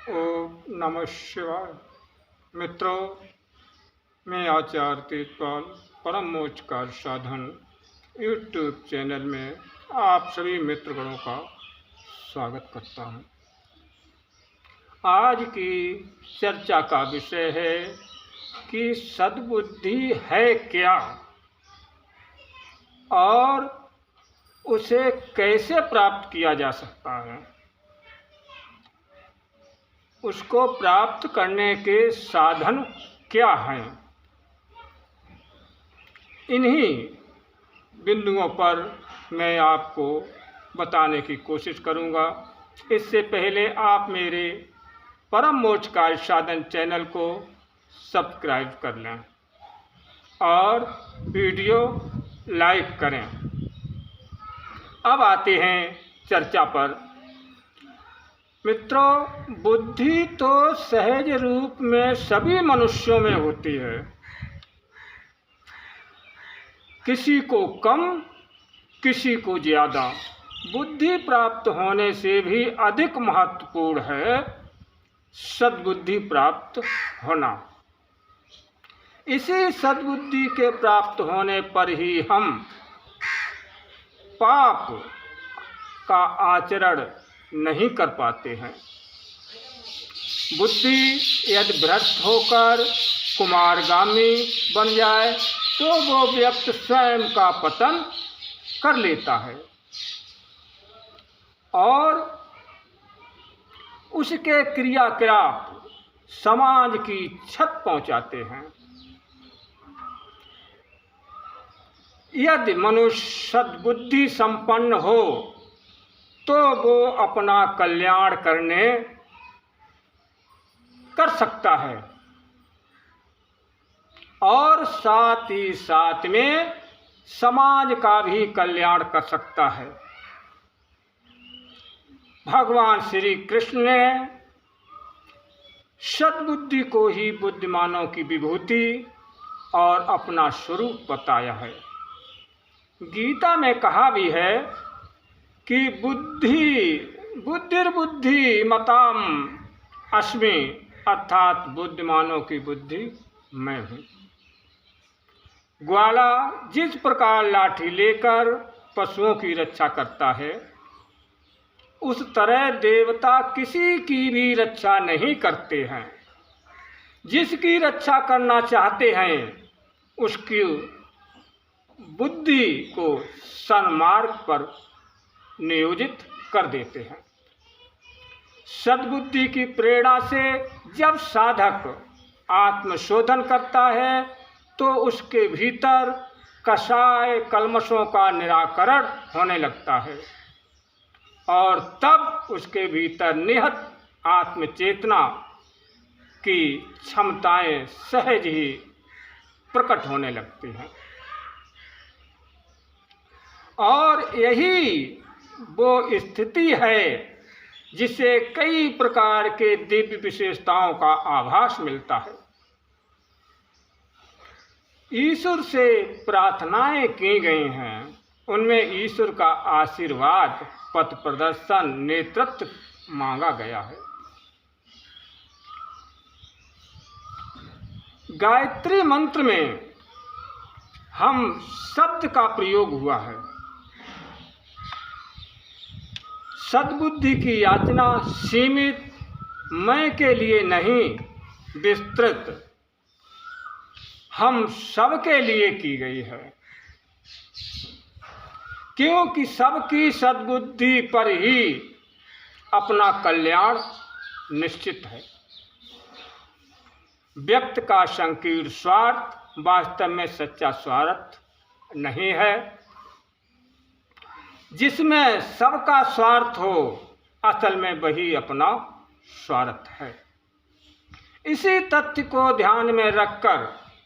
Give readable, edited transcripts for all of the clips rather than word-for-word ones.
ओम नमः शिवाय। मित्रों, मैं आचार्य तेजपाल परम मोक्ष का साधन यूट्यूब चैनल में आप सभी मित्रगणों का स्वागत करता हूं। आज की चर्चा का विषय है कि सद्बुद्धि है क्या और उसे कैसे प्राप्त किया जा सकता है। उसको प्राप्त करने के साधन क्या हैं। इन्हीं बिंदुओं पर मैं आपको बताने की कोशिश करूंगा। इससे पहले आप मेरे परम मोक्ष कार्य साधन चैनल को सब्सक्राइब कर लें और वीडियो लाइक करें। अब आते हैं चर्चा पर। मित्रों, बुद्धि तो सहज रूप में सभी मनुष्यों में होती है। किसी को कम, किसी को ज़्यादा। बुद्धि प्राप्त होने से भी अधिक महत्वपूर्ण है सद्बुद्धि प्राप्त होना। इसी सद्बुद्धि के प्राप्त होने पर ही हम पाप का आचरण नहीं कर पाते हैं। बुद्धि यदि भ्रष्ट होकर कुमारगामी बन जाए तो वो व्यक्ति स्वयं का पतन कर लेता है और उसके क्रियाकलाप समाज की छत पहुंचाते हैं। यदि मनुष्य सद्बुद्धि संपन्न हो तो वो अपना कल्याण कर सकता है और साथ ही साथ में समाज का भी कल्याण कर सकता है। भगवान श्री कृष्ण ने सद्बुद्धि को ही बुद्धिमानों की विभूति और अपना स्वरूप बताया है। गीता में कहा भी है कि बुद्धिर्बुद्धि मताम अस्मि, अर्थात बुद्धिमानों की बुद्धि मैं हूँ। ग्वाला जिस प्रकार लाठी लेकर पशुओं की रक्षा करता है, उस तरह देवता किसी की भी रक्षा नहीं करते हैं। जिसकी रक्षा करना चाहते हैं उसकी बुद्धि को सन्मार्ग पर नियोजित कर देते हैं। सद्बुद्धि की प्रेरणा से जब साधक आत्मशोधन करता है तो उसके भीतर कषाय कल्मशों का निराकरण होने लगता है और तब उसके भीतर निहित आत्मचेतना की क्षमताएं सहज ही प्रकट होने लगती हैं और यही वो स्थिति है जिसे कई प्रकार के दिव्य विशेषताओं का आभास मिलता है। ईश्वर से प्रार्थनाएं की गई हैं, उनमें ईश्वर का आशीर्वाद, पथ प्रदर्शन, नेतृत्व मांगा गया है। गायत्री मंत्र में हम शब्द का प्रयोग हुआ है। सद्बुद्धि की याचना सीमित मैं के लिए नहीं, विस्तृत हम सबके लिए की गई है, क्योंकि सबकी सद्बुद्धि पर ही अपना कल्याण निश्चित है। व्यक्ति का संकीर्ण स्वार्थ वास्तव में सच्चा स्वार्थ नहीं है। जिसमें सबका स्वार्थ हो, असल में वही अपना स्वार्थ है। इसी तथ्य को ध्यान में रखकर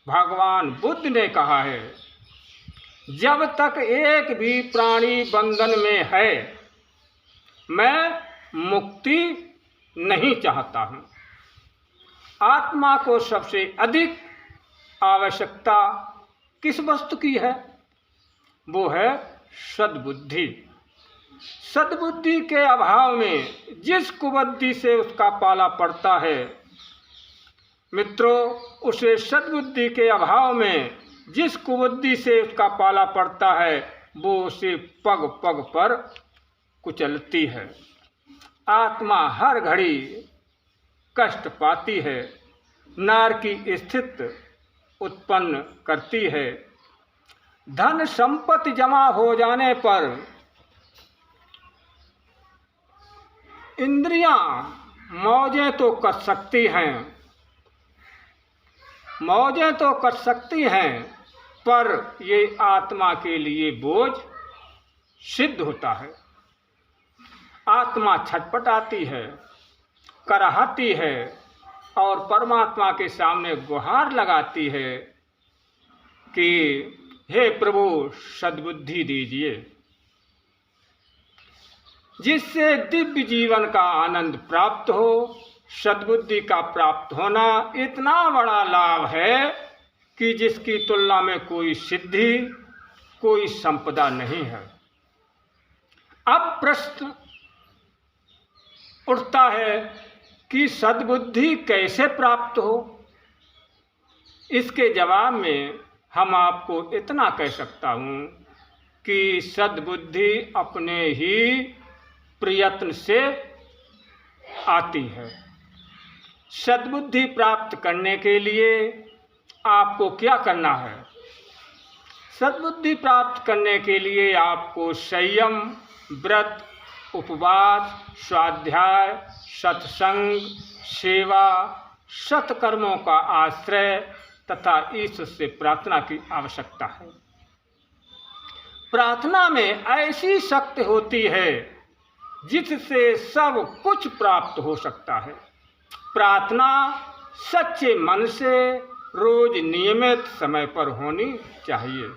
भगवान बुद्ध ने कहा है, जब तक एक भी प्राणी बंधन में है मैं मुक्ति नहीं चाहता हूँ। आत्मा को सबसे अधिक आवश्यकता किस वस्तु की है? वो है सद्बुद्धि। सद्बुद्धि के अभाव में जिस कुबुद्धि से उसका पाला पड़ता है मित्रों, उसे सद्बुद्धि के अभाव में जिस कुबुद्धि से उसका पाला पड़ता है वो उसे पग पग पर कुचलती है। आत्मा हर घड़ी कष्ट पाती है, नर की स्थिति उत्पन्न करती है। धन संपत्ति जमा हो जाने पर इंद्रियां मौजें तो कर सकती हैं, मौजें तो कर सकती हैं, पर ये आत्मा के लिए बोझ सिद्ध होता है। आत्मा छटपटाती है, कराहती है और परमात्मा के सामने गुहार लगाती है कि हे प्रभु सद्बुद्धि दीजिए, जिससे दिव्य जीवन का आनंद प्राप्त हो। सद्बुद्धि का प्राप्त होना इतना बड़ा लाभ है कि जिसकी तुलना में कोई सिद्धि, कोई संपदा नहीं है। अब प्रश्न उठता है कि सद्बुद्धि कैसे प्राप्त हो। इसके जवाब में हम आपको इतना कह सकता हूँ कि सद्बुद्धि अपने ही प्रयत्न से आती है। सद्बुद्धि प्राप्त करने के लिए आपको क्या करना है? सद्बुद्धि प्राप्त करने के लिए आपको संयम, व्रत, उपवास, स्वाध्याय, सत्संग, सेवा, सत्कर्मों का आश्रय तथा ईश्वर से प्रार्थना की आवश्यकता है। प्रार्थना में ऐसी शक्ति होती है जिससे सब कुछ प्राप्त हो सकता है। प्रार्थना सच्चे मन से रोज नियमित समय पर होनी चाहिए।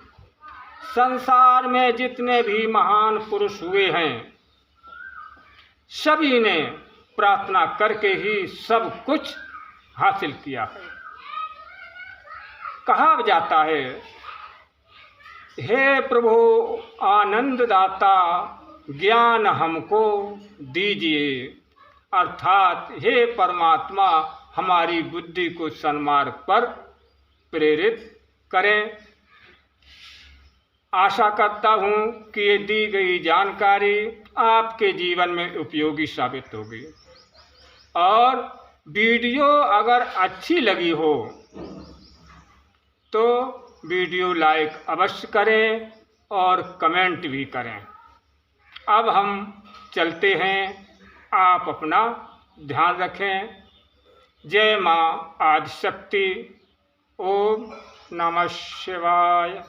संसार में जितने भी महान पुरुष हुए हैं सभी ने प्रार्थना करके ही सब कुछ हासिल किया है। कहा जाता है, हे प्रभु आनंद दाता ज्ञान हमको दीजिए, अर्थात हे परमात्मा हमारी बुद्धि को सन्मार्ग पर प्रेरित करें। आशा करता हूँ कि ये दी गई जानकारी आपके जीवन में उपयोगी साबित होगी और वीडियो अगर अच्छी लगी हो तो वीडियो लाइक अवश्य करें और कमेंट भी करें। अब हम चलते हैं, आप अपना ध्यान रखें। जय माँ आदिशक्ति। ओम नमः शिवाय।